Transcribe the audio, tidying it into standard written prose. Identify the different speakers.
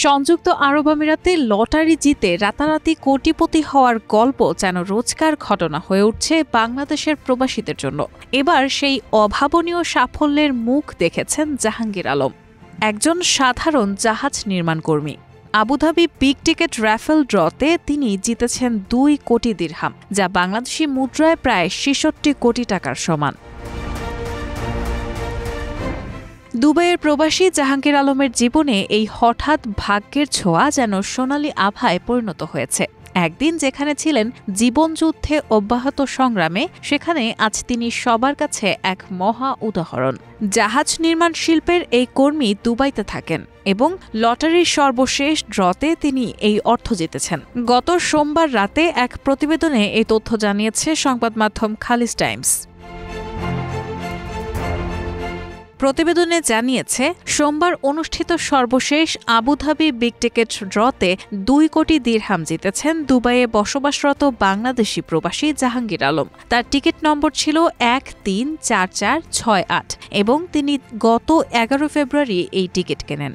Speaker 1: সংযুক্ত আরব আমিরাতে লটারি জিতে রাতারাতি কোটিপতি হওয়ার গল্প যেন রোজকার ঘটনা হয়ে উঠছে বাংলাদেশের প্রবাসীদের জন্য। এবার সেই অভাবনীয় সাফল্যের মুখ দেখেছেন জাহাঙ্গীর আলম, একজন সাধারণ জাহাজ নির্মাণ কর্মী। আবুধাবি বিগ টিকেট রাফেল ড্রতে তিনি জিতেছেন 2 কোটি দিরহাম, যা বাংলাদেশি মুদ্রায় প্রায় ৬৬ কোটি টাকার সমান। দুবাইয়ের প্রবাসী জাহাঙ্গীর আলমের জীবনে এই হঠাৎ ভাগ্যের ছোঁয়া যেন সোনালি আভায় পরিণত হয়েছে। একদিন যেখানে ছিলেন জীবনযুদ্ধে অব্যাহত সংগ্রামে, সেখানে আজ তিনি সবার কাছে এক মহা উদাহরণ। জাহাজ নির্মাণ শিল্পের এই কর্মী দুবাইতে থাকেন এবং লটারির সর্বশেষ ড্রতে তিনি এই অর্থ জিতেছেন। গত সোমবার রাতে এক প্রতিবেদনে এই তথ্য জানিয়েছে সংবাদ মাধ্যম খালিজ টাইমস। প্রতিবেদনে জানিয়েছে, সোমবার অনুষ্ঠিত সর্বশেষ আবুধাবি বিগ টিকেট ড্রতে 2 কোটি দিরহাম জিতেছেন দুবাইয়ে বসবাসরত বাংলাদেশি প্রবাসী জাহাঙ্গীর আলম। তার টিকিট নম্বর ছিল 134468 এবং তিনি গত 11 ফেব্রুয়ারি এই টিকিট কেনেন।